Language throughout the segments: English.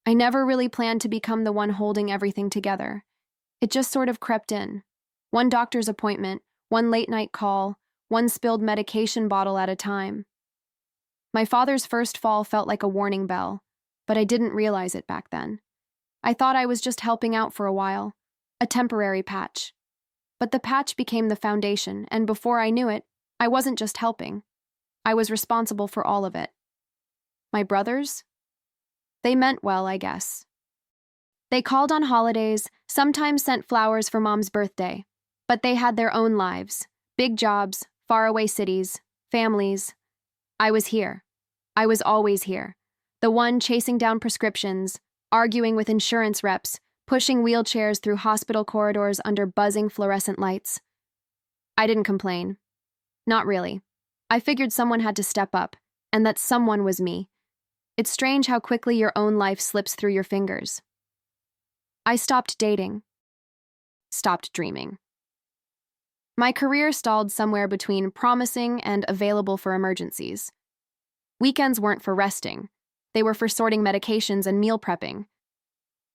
I never really planned to become the one holding everything together. It just sort of crept in. One doctor's appointment, one late-night call, one spilled medication bottle at a time. My father's first fall felt like a warning bell, but I didn't realize it back then. I thought I was just helping out for a while, a temporary patch. But the patch became the foundation, and before I knew it, I wasn't just helping. I was responsible for all of it. My brothers? They meant well, I guess. They called on holidays, sometimes sent flowers for Mom's birthday, but they had their own lives, big jobs, faraway cities, families. I was here. I was always here. The one chasing down prescriptions, arguing with insurance reps, pushing wheelchairs through hospital corridors under buzzing fluorescent lights. I didn't complain. Not really. I figured someone had to step up, and that someone was me. It's strange how quickly your own life slips through your fingers. I stopped dating. Stopped dreaming. My career stalled somewhere between promising and available for emergencies. Weekends weren't for resting. They were for sorting medications and meal prepping.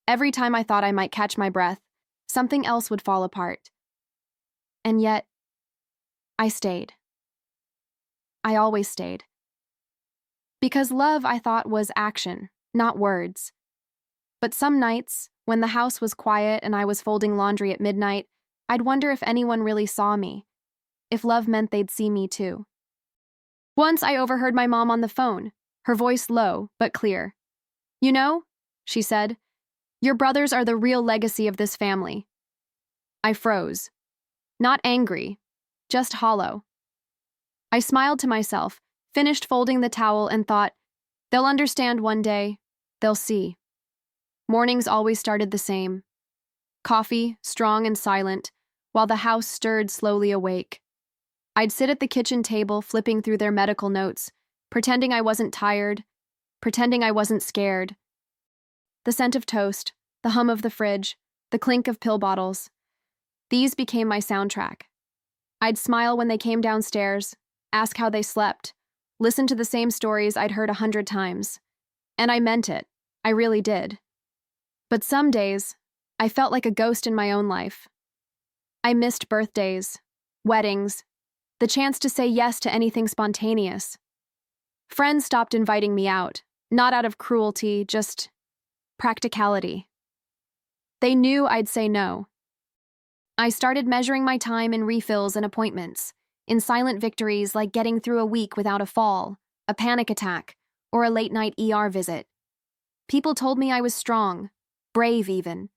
Every time I thought I might catch my breath, something else would fall apart. And yet, I stayed. I always stayed. Because love, I thought, was action, not words. But some nights, when the house was quiet and I was folding laundry at midnight, I'd wonder if anyone really saw me, if love meant they'd see me too. Once I overheard my mom on the phone, her voice low but clear. "You know," she said, "your brothers are the real legacy of this family." I froze. Not angry, just hollow. I smiled to myself, finished folding the towel, and thought, they'll understand one day, they'll see. Mornings always started the same. Coffee, strong and silent, while the house stirred slowly awake. I'd sit at the kitchen table flipping through their medical notes, pretending I wasn't tired, pretending I wasn't scared. The scent of toast, the hum of the fridge, the clink of pill bottles. These became my soundtrack. I'd smile when they came downstairs, ask how they slept, listen to the same stories I'd heard 100 times. And I meant it. I really did. But some days, I felt like a ghost in my own life. I missed birthdays, weddings, the chance to say yes to anything spontaneous. Friends stopped inviting me out, not out of cruelty, just practicality. They knew I'd say no. I started measuring my time in refills and appointments, in silent victories like getting through a week without a fall, a panic attack, or a late-night ER visit. People told me I was strong, brave even.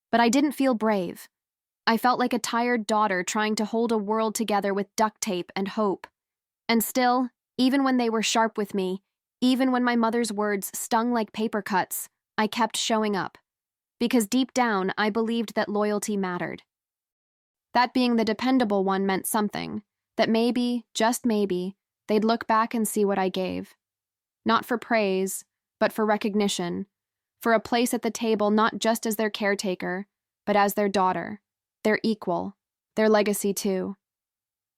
But I didn't feel brave. I felt like a tired daughter trying to hold a world together with duct tape and hope. And still, even when they were sharp with me, even when my mother's words stung like paper cuts, I kept showing up. Because deep down, I believed that loyalty mattered. That being the dependable one meant something, that maybe, just maybe, they'd look back and see what I gave. Not for praise, but for recognition, for a place at the table not just as their caretaker, but as their daughter, their equal, their legacy too.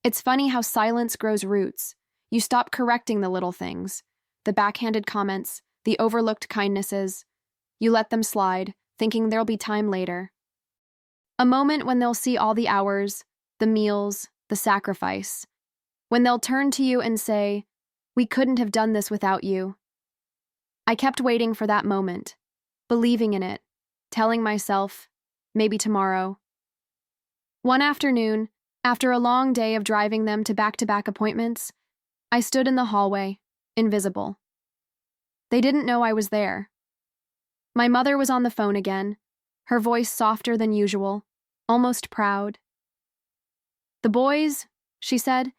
It's funny how silence grows roots. You stop correcting the little things, the backhanded comments, the overlooked kindnesses. You let them slide, thinking there'll be time later. A moment when they'll see all the hours, the meals, the sacrifice. When they'll turn to you and say, "We couldn't have done this without you." I kept waiting for that moment, believing in it, telling myself, maybe tomorrow. One afternoon, after a long day of driving them to back-to-back appointments, I stood in the hallway, invisible. They didn't know I was there. My mother was on the phone again, her voice softer than usual, almost proud. "The boys," she said,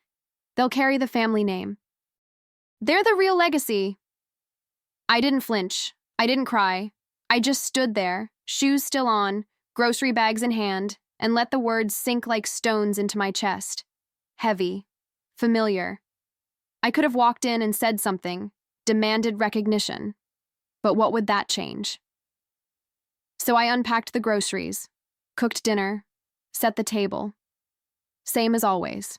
"they'll carry the family name. They're the real legacy." I didn't flinch. I didn't cry. I just stood there, shoes still on, grocery bags in hand, and let the words sink like stones into my chest. Heavy. Familiar. I could have walked in and said something, demanded recognition. But what would that change? So I unpacked the groceries, cooked dinner, set the table. Same as always.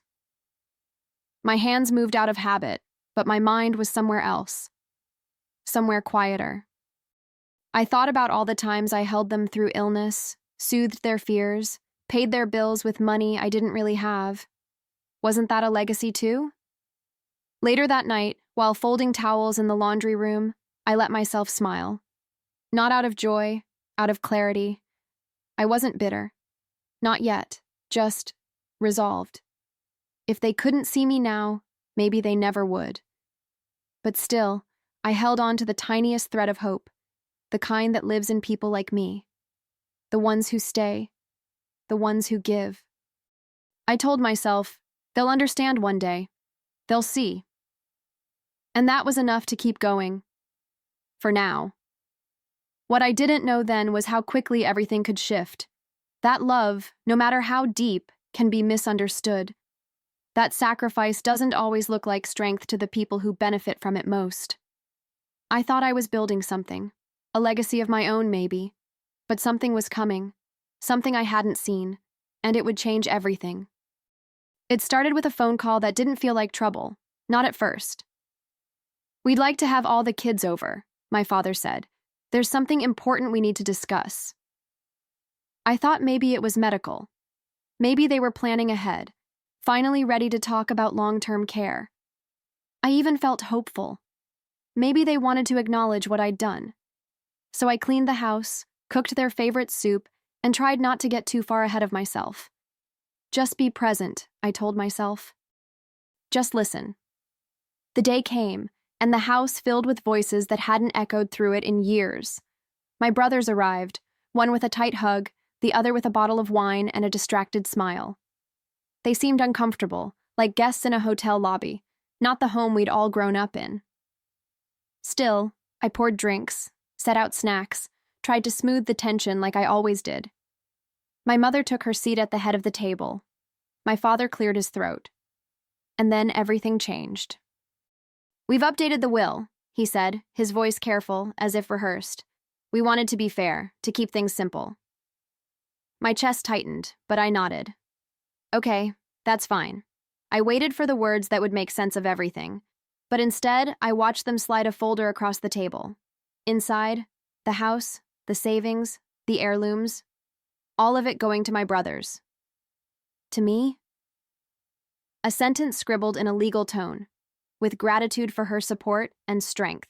My hands moved out of habit, but my mind was somewhere else. Somewhere quieter. I thought about all the times I held them through illness, soothed their fears, paid their bills with money I didn't really have. Wasn't that a legacy too? Later that night, while folding towels in the laundry room, I let myself smile. Not out of joy, out of clarity. I wasn't bitter. Not yet, just resolved. If they couldn't see me now, maybe they never would. But still, I held on to the tiniest thread of hope, the kind that lives in people like me. The ones who stay, the ones who give. I told myself, they'll understand one day. They'll see. And that was enough to keep going. For now. What I didn't know then was how quickly everything could shift. That love, no matter how deep, can be misunderstood. That sacrifice doesn't always look like strength to the people who benefit from it most. I thought I was building something, a legacy of my own maybe, but something was coming, something I hadn't seen, and it would change everything. It started with a phone call that didn't feel like trouble, not at first. "We'd like to have all the kids over," my father said. "There's something important we need to discuss." I thought maybe it was medical. Maybe they were planning ahead, finally ready to talk about long-term care. I even felt hopeful. Maybe they wanted to acknowledge what I'd done. So I cleaned the house, cooked their favorite soup, and tried not to get too far ahead of myself. Just be present, I told myself. Just listen. The day came, and the house filled with voices that hadn't echoed through it in years. My brothers arrived, one with a tight hug, the other with a bottle of wine and a distracted smile. They seemed uncomfortable, like guests in a hotel lobby, not the home we'd all grown up in. Still, I poured drinks, set out snacks, tried to smooth the tension like I always did. My mother took her seat at the head of the table. My father cleared his throat. And then everything changed. "We've updated the will," he said, his voice careful, as if rehearsed. "We wanted to be fair, to keep things simple." My chest tightened, but I nodded. Okay, that's fine. I waited for the words that would make sense of everything, but instead I watched them slide a folder across the table. Inside, the house, the savings, the heirlooms, all of it going to my brothers. To me? A sentence scribbled in a legal tone, with gratitude for her support and strength.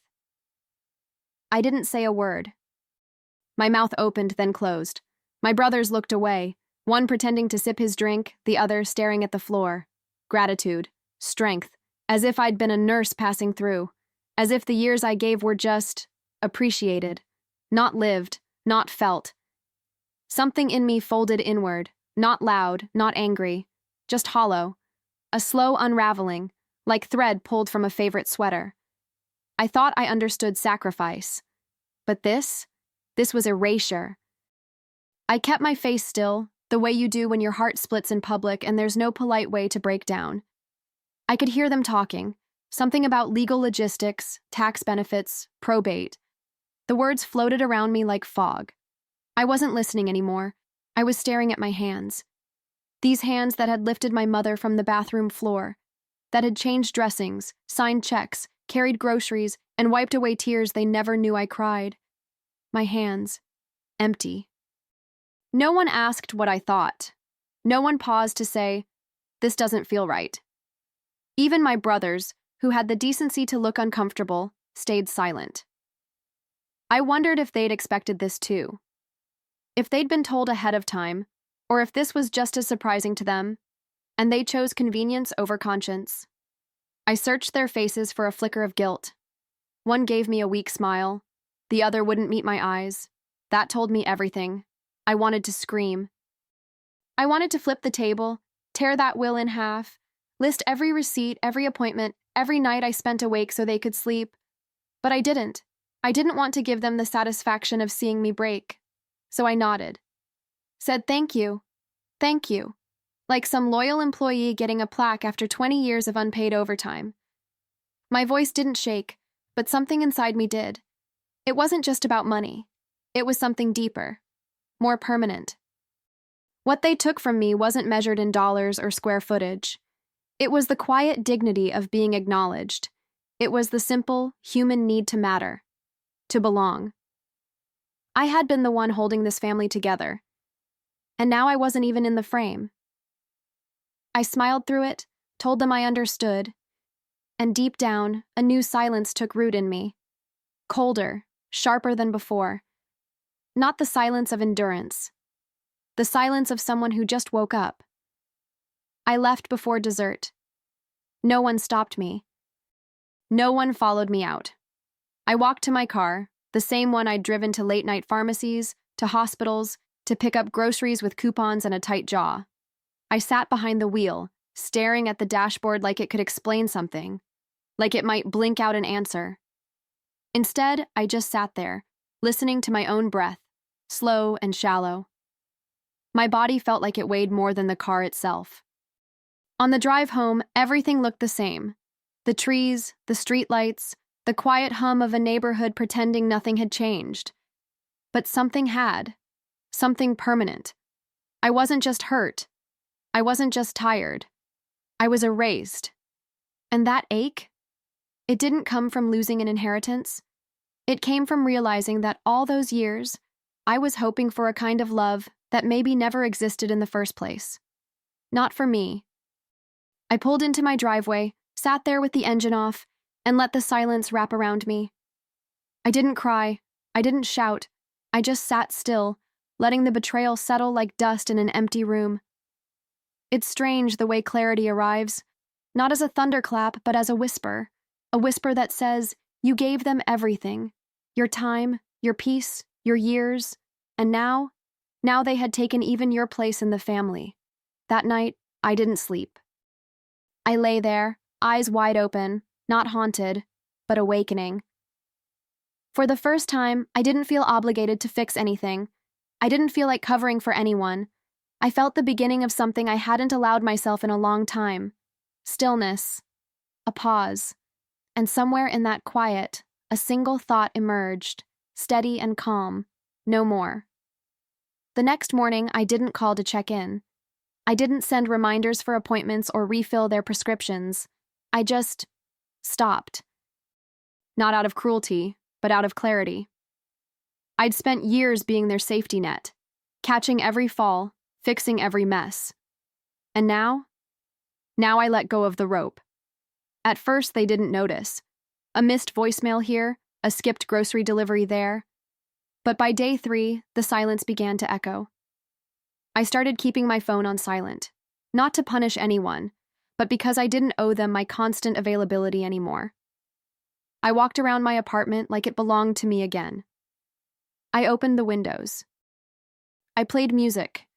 I didn't say a word. My mouth opened, then closed. My brothers looked away, one pretending to sip his drink, the other staring at the floor. Gratitude, strength, as if I'd been a nurse passing through, as if the years I gave were just appreciated, not lived, not felt. Something in me folded inward, not loud, not angry, just hollow, a slow unraveling, like thread pulled from a favorite sweater. I thought I understood sacrifice, but this was erasure. I kept my face still, the way you do when your heart splits in public and there's no polite way to break down. I could hear them talking, something about legal logistics, tax benefits, probate. The words floated around me like fog. I wasn't listening anymore. I was staring at my hands. These hands that had lifted my mother from the bathroom floor, that had changed dressings, signed checks, carried groceries, and wiped away tears they never knew I cried. My hands, empty. No one asked what I thought. No one paused to say, "This doesn't feel right." Even my brothers, who had the decency to look uncomfortable, stayed silent. I wondered if they'd expected this too. If they'd been told ahead of time, or if this was just as surprising to them, and they chose convenience over conscience. I searched their faces for a flicker of guilt. One gave me a weak smile. The other wouldn't meet my eyes. That told me everything. I wanted to scream. I wanted to flip the table, tear that will in half, list every receipt, every appointment, every night I spent awake so they could sleep. But I didn't. I didn't want to give them the satisfaction of seeing me break. So I nodded. Said thank you, like some loyal employee getting a plaque after 20 years of unpaid overtime. My voice didn't shake, but something inside me did. It wasn't just about money. It was something deeper, more permanent. What they took from me wasn't measured in dollars or square footage. It was the quiet dignity of being acknowledged. It was the simple, human need to matter, to belong. I had been the one holding this family together, and now I wasn't even in the frame. I smiled through it, told them I understood, and deep down, a new silence took root in me. Colder, sharper than before. Not the silence of endurance. The silence of someone who just woke up. I left before dessert. No one stopped me. No one followed me out. I walked to my car, the same one I'd driven to late-night pharmacies, to hospitals, to pick up groceries with coupons and a tight jaw. I sat behind the wheel, staring at the dashboard like it could explain something, like it might blink out an answer. Instead, I just sat there, listening to my own breath, slow and shallow. My body felt like it weighed more than the car itself. On the drive home, everything looked the same. The trees, the streetlights, the quiet hum of a neighborhood pretending nothing had changed. But something had. Something permanent. I wasn't just hurt. I wasn't just tired. I was erased. And that ache? It didn't come from losing an inheritance. It came from realizing that all those years, I was hoping for a kind of love that maybe never existed in the first place. Not for me. I pulled into my driveway, sat there with the engine off, and let the silence wrap around me. I didn't cry. I didn't shout. I just sat still, letting the betrayal settle like dust in an empty room. It's strange the way clarity arrives, not as a thunderclap, but as a whisper that says, you gave them everything, your time, your peace, your years, and now they had taken even your place in the family. That night, I didn't sleep. I lay there, eyes wide open, not haunted, but awakening. For the first time, I didn't feel obligated to fix anything. I didn't feel like covering for anyone. I felt the beginning of something I hadn't allowed myself in a long time. Stillness. A pause. And somewhere in that quiet, a single thought emerged, steady and calm. No more. The next morning, I didn't call to check in. I didn't send reminders for appointments or refill their prescriptions. I just stopped. Not out of cruelty, but out of clarity. I'd spent years being their safety net, catching every fall, fixing every mess. And now I let go of the rope. At first, they didn't notice. A missed voicemail here, a skipped grocery delivery there. But by day 3, the silence began to echo. I started keeping my phone on silent, not to punish anyone, but because I didn't owe them my constant availability anymore. I walked around my apartment like it belonged to me again. I opened the windows. I played music.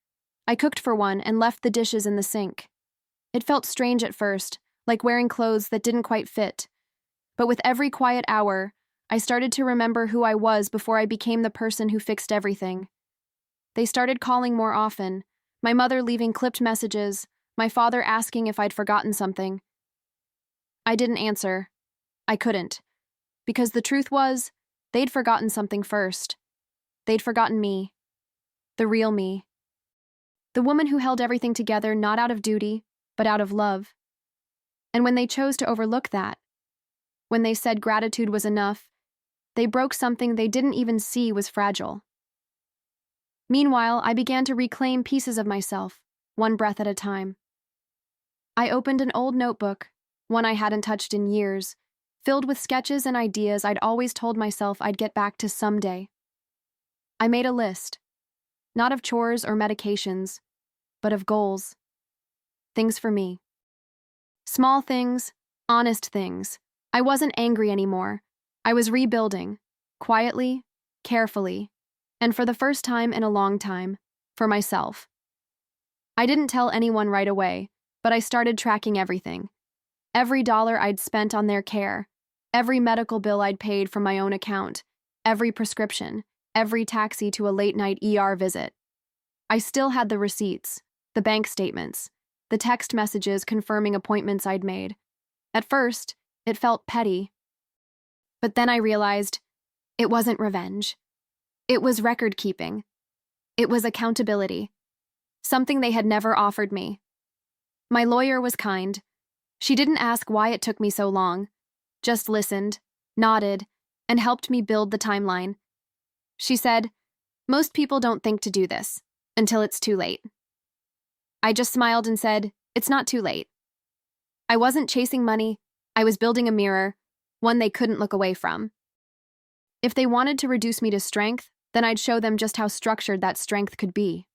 I cooked for one and left the dishes in the sink. It felt strange at first, like wearing clothes that didn't quite fit. But with every quiet hour, I started to remember who I was before I became the person who fixed everything. They started calling more often, my mother leaving clipped messages, my father asking if I'd forgotten something. I didn't answer. I couldn't. Because the truth was, they'd forgotten something first. They'd forgotten me. The real me. The woman who held everything together not out of duty, but out of love. And when they chose to overlook that, when they said gratitude was enough, they broke something they didn't even see was fragile. Meanwhile, I began to reclaim pieces of myself, one breath at a time. I opened an old notebook, one I hadn't touched in years, filled with sketches and ideas I'd always told myself I'd get back to someday. I made a list, not of chores or medications, but of goals. Things for me. Small things, honest things. I wasn't angry anymore. I was rebuilding, quietly, carefully, and for the first time in a long time, for myself. I didn't tell anyone right away, but I started tracking everything. Every dollar I'd spent on their care, every medical bill I'd paid from my own account, every prescription, every taxi to a late-night ER visit. I still had the receipts, the bank statements, the text messages confirming appointments I'd made. At first, it felt petty. But then I realized it wasn't revenge. It was record-keeping. It was accountability. Something they had never offered me. My lawyer was kind. She didn't ask why it took me so long, just listened, nodded, and helped me build the timeline. She said, Most people don't think to do this until it's too late. I just smiled and said, "It's not too late." I wasn't chasing money. I was building a mirror, one they couldn't look away from. If they wanted to reduce me to strength, then I'd show them just how structured that strength could be.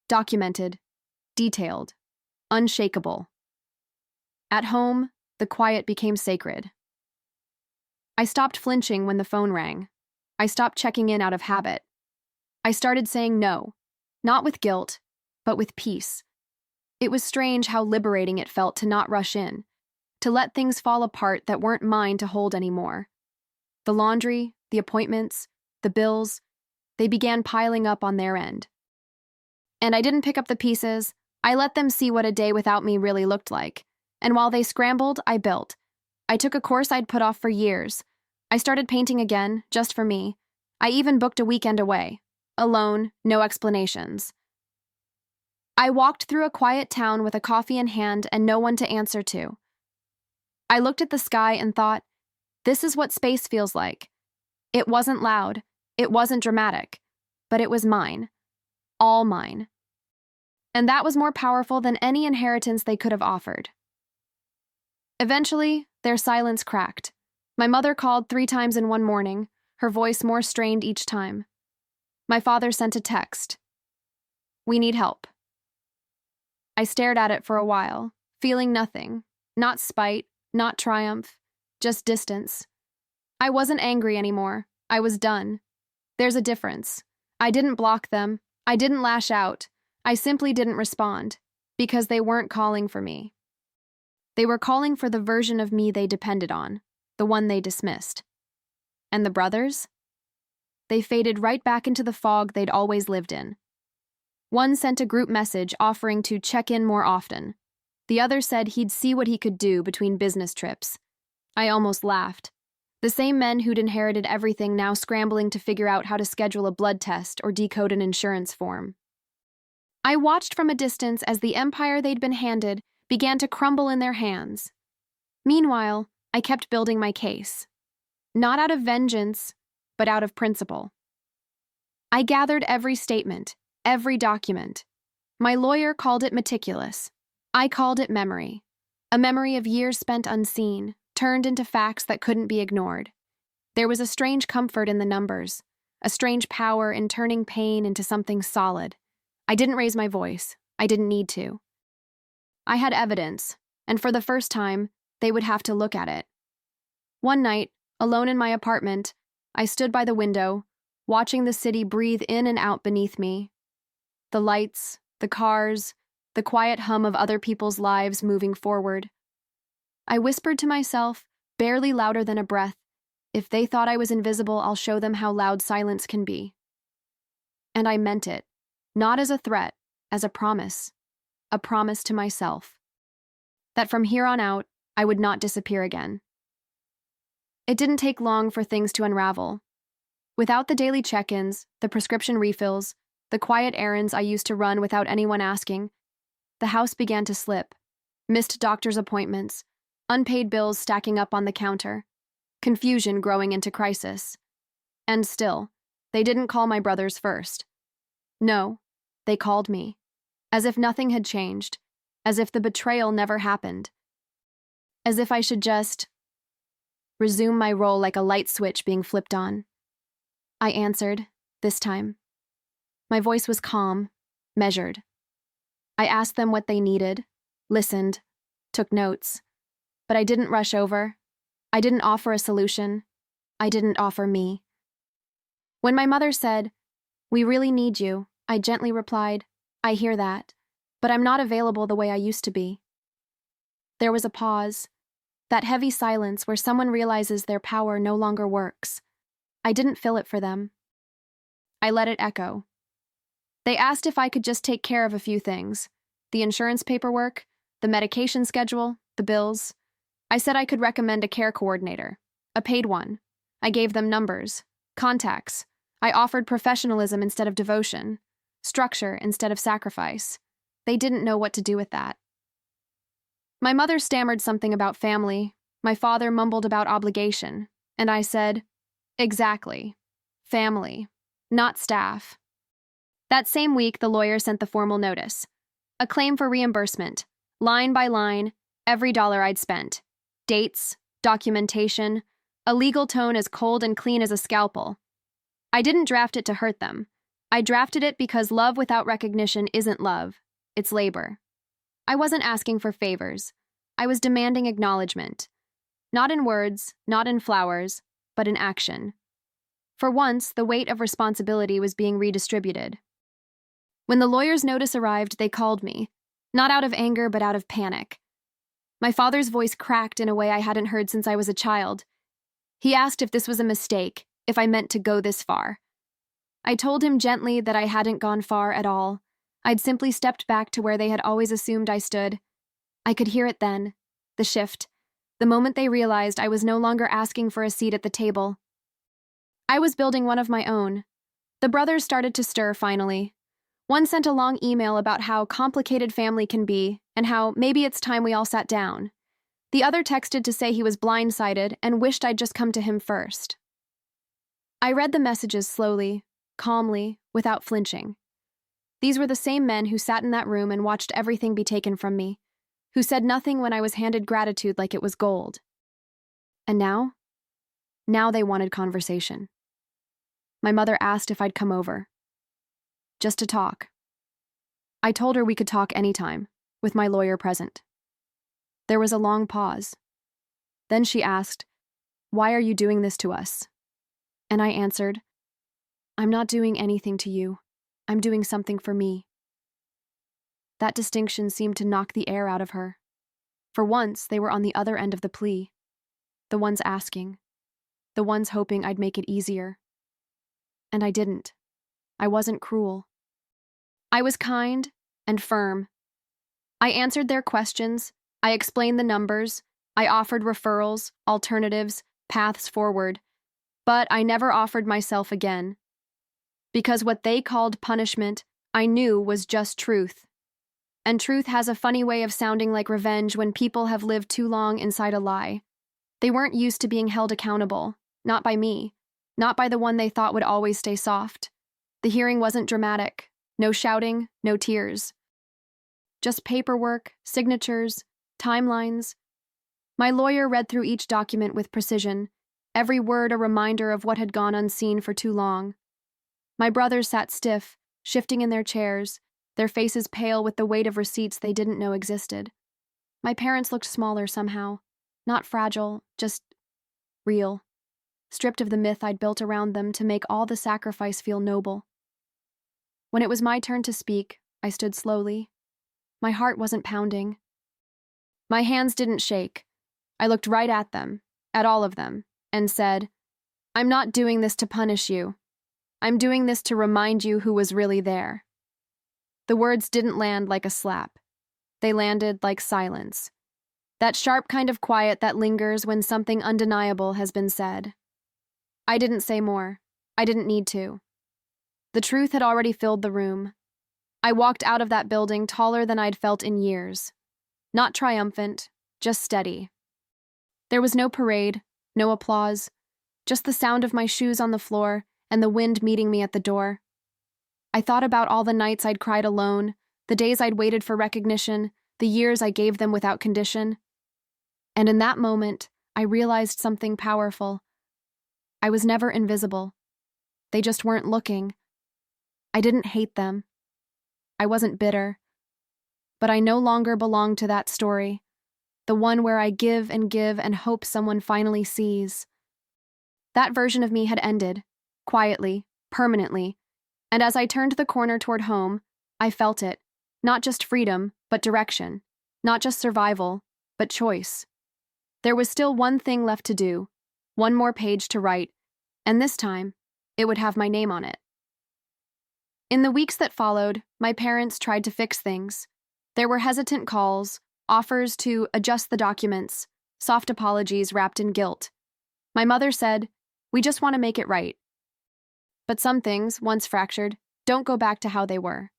Documented, detailed, unshakable. At home, the quiet became sacred. I stopped flinching when the phone rang. I stopped checking in out of habit. I started saying no, not with guilt, but with peace. It was strange how liberating it felt to not rush in, to let things fall apart that weren't mine to hold anymore. The laundry, the appointments, the bills, they began piling up on their end. And I didn't pick up the pieces. I let them see what a day without me really looked like. And while they scrambled, I built. I took a course I'd put off for years. I started painting again, just for me. I even booked a weekend away. Alone, no explanations. I walked through a quiet town with a coffee in hand and no one to answer to. I looked at the sky and thought, this is what space feels like. It wasn't loud, it wasn't dramatic, but it was mine. All mine. And that was more powerful than any inheritance they could have offered. Eventually, their silence cracked. My mother called 3 times in one morning, her voice more strained each time. My father sent a text. "We need help." I stared at it for a while, feeling nothing. Not spite, not triumph, just distance. I wasn't angry anymore. I was done. There's a difference. I didn't block them. I didn't lash out. I simply didn't respond, because they weren't calling for me. They were calling for the version of me they depended on, the one they dismissed. And the brothers? They faded right back into the fog they'd always lived in. One sent a group message offering to check in more often. The other said he'd see what he could do between business trips. I almost laughed. The same men who'd inherited everything now scrambling to figure out how to schedule a blood test or decode an insurance form. I watched from a distance as the empire they'd been handed began to crumble in their hands. Meanwhile, I kept building my case. Not out of vengeance, but out of principle. I gathered every statement, every document. My lawyer called it meticulous. I called it memory. A memory of years spent unseen, turned into facts that couldn't be ignored. There was a strange comfort in the numbers, a strange power in turning pain into something solid. I didn't raise my voice. I didn't need to. I had evidence, and for the first time, they would have to look at it. One night, alone in my apartment, I stood by the window, watching the city breathe in and out beneath me. The lights, the cars, the quiet hum of other people's lives moving forward. I whispered to myself, barely louder than a breath, if they thought I was invisible, I'll show them how loud silence can be. And I meant it, not as a threat, as a promise to myself, that from here on out, I would not disappear again. It didn't take long for things to unravel. Without the daily check-ins, the prescription refills, the quiet errands I used to run without anyone asking, the house began to slip. Missed doctor's appointments, unpaid bills stacking up on the counter, confusion growing into crisis. And still, they didn't call my brothers first. No, they called me, as if nothing had changed, as if the betrayal never happened, as if I should just resume my role like a light switch being flipped on. I answered, this time. My voice was calm, measured. I asked them what they needed, listened, took notes, but I didn't rush over. I didn't offer a solution. I didn't offer me. When my mother said, "We really need you," I gently replied, "I hear that, but I'm not available the way I used to be." There was a pause, that heavy silence where someone realizes their power no longer works. I didn't fill it for them. I let it echo. They asked if I could just take care of a few things: the insurance paperwork, the medication schedule, the bills. I said I could recommend a care coordinator, a paid one. I gave them numbers, contacts. I offered professionalism instead of devotion, structure instead of sacrifice. They didn't know what to do with that. My mother stammered something about family. My father mumbled about obligation. And I said, exactly. Family, not staff. That same week, the lawyer sent the formal notice. A claim for reimbursement, line by line, every dollar I'd spent. Dates, documentation, a legal tone as cold and clean as a scalpel. I didn't draft it to hurt them. I drafted it because love without recognition isn't love, it's labor. I wasn't asking for favors. I was demanding acknowledgement. Not in words, not in flowers, but in action. For once, the weight of responsibility was being redistributed. When the lawyer's notice arrived, they called me, not out of anger, but out of panic. My father's voice cracked in a way I hadn't heard since I was a child. He asked if this was a mistake, if I meant to go this far. I told him gently that I hadn't gone far at all. I'd simply stepped back to where they had always assumed I stood. I could hear it then, the shift, the moment they realized I was no longer asking for a seat at the table. I was building one of my own. The brothers started to stir finally. One sent a long email about how complicated family can be and how maybe it's time we all sat down. The other texted to say he was blindsided and wished I'd just come to him first. I read the messages slowly, calmly, without flinching. These were the same men who sat in that room and watched everything be taken from me, who said nothing when I was handed gratitude like it was gold. And now? Now they wanted conversation. My mother asked if I'd come over. Just to talk. I told her we could talk anytime, with my lawyer present. There was a long pause. Then she asked, "Why are you doing this to us?" And I answered, "I'm not doing anything to you. I'm doing something for me." That distinction seemed to knock the air out of her. For once, they were on the other end of the plea. The ones asking. The ones hoping I'd make it easier. And I didn't. I wasn't cruel. I was kind and firm. I answered their questions. I explained the numbers. I offered referrals, alternatives, paths forward. But I never offered myself again. Because what they called punishment, I knew was just truth. And truth has a funny way of sounding like revenge when people have lived too long inside a lie. They weren't used to being held accountable, not by me, not by the one they thought would always stay soft. The hearing wasn't dramatic, no shouting, no tears. Just paperwork, signatures, timelines. My lawyer read through each document with precision, every word a reminder of what had gone unseen for too long. My brothers sat stiff, shifting in their chairs, their faces pale with the weight of receipts they didn't know existed. My parents looked smaller somehow, not fragile, just real, stripped of the myth I'd built around them to make all the sacrifice feel noble. When it was my turn to speak, I stood slowly. My heart wasn't pounding. My hands didn't shake. I looked right at them, at all of them, and said, "I'm not doing this to punish you. I'm doing this to remind you who was really there." The words didn't land like a slap. They landed like silence. That sharp kind of quiet that lingers when something undeniable has been said. I didn't say more. I didn't need to. The truth had already filled the room. I walked out of that building taller than I'd felt in years. Not triumphant, just steady. There was no parade, no applause, just the sound of my shoes on the floor and the wind meeting me at the door. I thought about all the nights I'd cried alone, the days I'd waited for recognition, the years I gave them without condition. And in that moment, I realized something powerful. I was never invisible. They just weren't looking. I didn't hate them. I wasn't bitter. But I no longer belonged to that story, the one where I give and hope someone finally sees. That version of me had ended, quietly, permanently, and as I turned the corner toward home, I felt it, not just freedom, but direction, not just survival, but choice. There was still one thing left to do, one more page to write, and this time, it would have my name on it. In the weeks that followed, my parents tried to fix things. There were hesitant calls, offers to adjust the documents, soft apologies wrapped in guilt. My mother said, "We just want to make it right." But some things, once fractured, don't go back to how they were.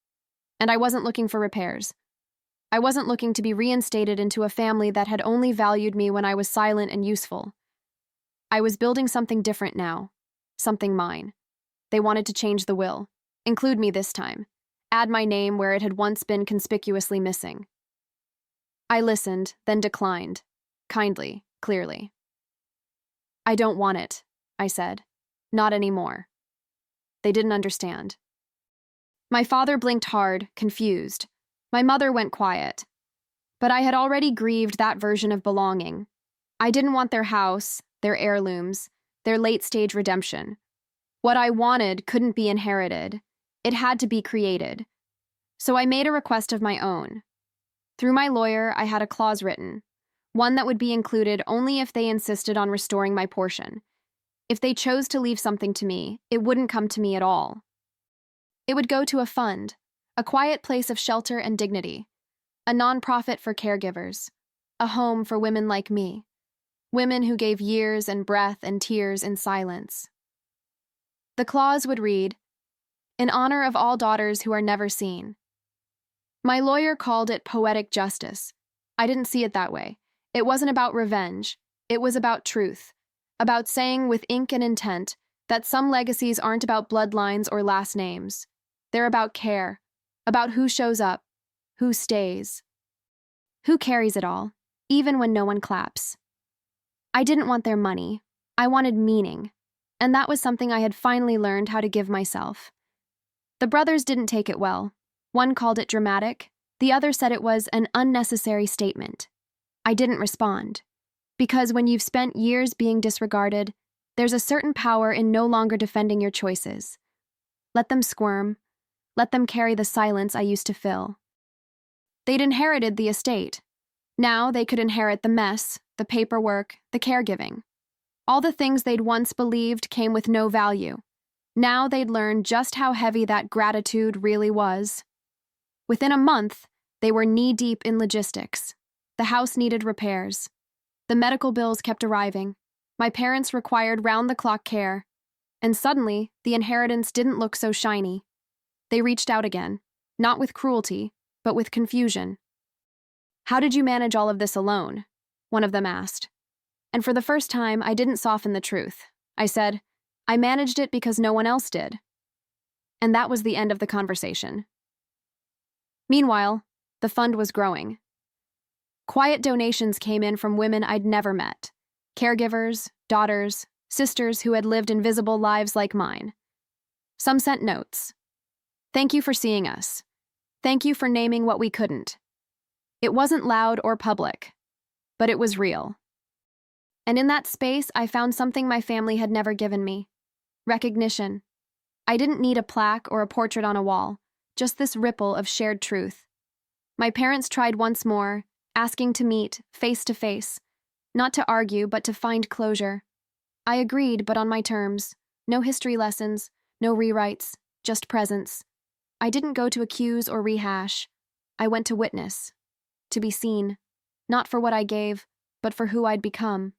And I wasn't looking for repairs. I wasn't looking to be reinstated into a family that had only valued me when I was silent and useful. I was building something different now, something mine. They wanted to change the will, Include me this time. Add my name where it had once been conspicuously missing. I listened, then declined. Kindly, clearly. I don't want it, I said. Not anymore. They didn't understand. My father blinked hard, confused. My mother went quiet. But I had already grieved that version of belonging. I didn't want their house, their heirlooms, their late-stage redemption. What I wanted couldn't be inherited. It had to be created. So I made a request of my own. Through my lawyer, I had a clause written, one that would be included only if they insisted on restoring my portion. If they chose to leave something to me, it wouldn't come to me at all. It would go to a fund, a quiet place of shelter and dignity, a nonprofit for caregivers, a home for women like me, women who gave years and breath and tears in silence. The clause would read, "In honor of all daughters who are never seen." My lawyer called it poetic justice. I didn't see it that way. It wasn't about revenge. It was about truth, about saying with ink and intent that some legacies aren't about bloodlines or last names. They're about care, about who shows up, who stays, who carries it all, even when no one claps. I didn't want their money. I wanted meaning, and that was something I had finally learned how to give myself. The brothers didn't take it well. One called it dramatic, the other said it was an unnecessary statement. I didn't respond, because when you've spent years being disregarded, there's a certain power in no longer defending your choices. Let them squirm. Let them carry the silence I used to fill. They'd inherited the estate. Now they could inherit the mess, the paperwork, the caregiving. All the things they'd once believed came with no value. Now they'd learn just how heavy that gratitude really was. Within a month, they were knee-deep in logistics. The house needed repairs. The medical bills kept arriving. My parents required round-the-clock care. And suddenly, the inheritance didn't look so shiny. They reached out again, not with cruelty, but with confusion. "How did you manage all of this alone?" one of them asked. And for the first time, I didn't soften the truth. I said, "I managed it because no one else did." And that was the end of the conversation. Meanwhile, the fund was growing. Quiet donations came in from women I'd never met. Caregivers, daughters, sisters who had lived invisible lives like mine. Some sent notes. "Thank you for seeing us. Thank you for naming what we couldn't." It wasn't loud or public, but it was real. And in that space, I found something my family had never given me. Recognition. I didn't need a plaque or a portrait on a wall, just this ripple of shared truth. My parents tried once more, asking to meet, face to face, not to argue, but to find closure. I agreed, but on my terms. No history lessons, no rewrites, just presence. I didn't go to accuse or rehash. I went to witness, to be seen, not for what I gave, but for who I'd become.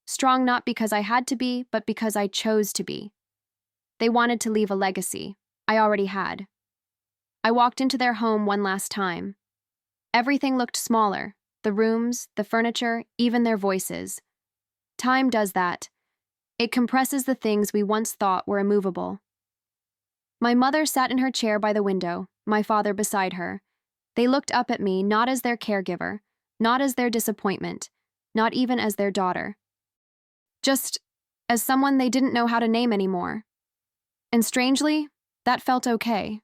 Strong not because I had to be, but because I chose to be. They wanted to leave a legacy. I already had. I walked into their home one last time. Everything looked smaller, the rooms, the furniture, even their voices. Time does that. It compresses the things we once thought were immovable. My mother sat in her chair by the window, my father beside her. They looked up at me not as their caregiver, not as their disappointment, not even as their daughter. Just as someone they didn't know how to name anymore. And strangely, that felt okay.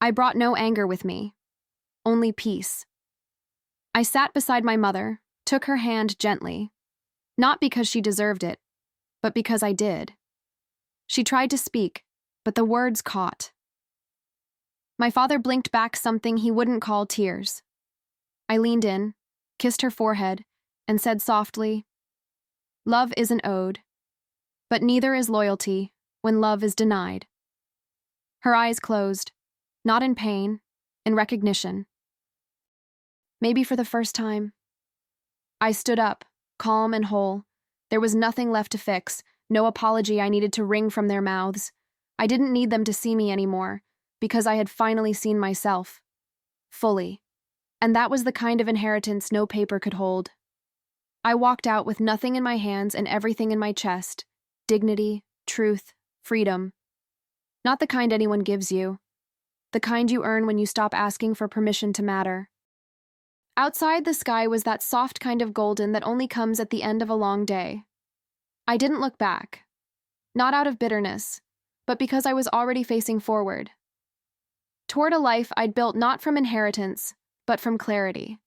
I brought no anger with me, only peace. I sat beside my mother, took her hand gently, not because she deserved it, but because I did. She tried to speak, but the words caught. My father blinked back something he wouldn't call tears. I leaned in, kissed her forehead, and said softly, "Love isn't owed, but neither is loyalty when love is denied." Her eyes closed, not in pain, in recognition. Maybe for the first time. I stood up, calm and whole. There was nothing left to fix, no apology I needed to wring from their mouths. I didn't need them to see me anymore, because I had finally seen myself. Fully. And that was the kind of inheritance no paper could hold. I walked out with nothing in my hands and everything in my chest. Dignity, truth, freedom. Not the kind anyone gives you, the kind you earn when you stop asking for permission to matter. Outside, the sky was that soft kind of golden that only comes at the end of a long day. I didn't look back. Not out of bitterness, but because I was already facing forward. Toward a life I'd built not from inheritance, but from clarity.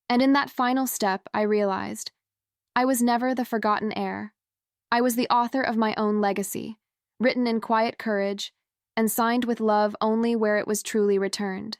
And in that final step, I realized I was never the forgotten heir. I was the author of my own legacy, written in quiet courage and signed with love only where it was truly returned.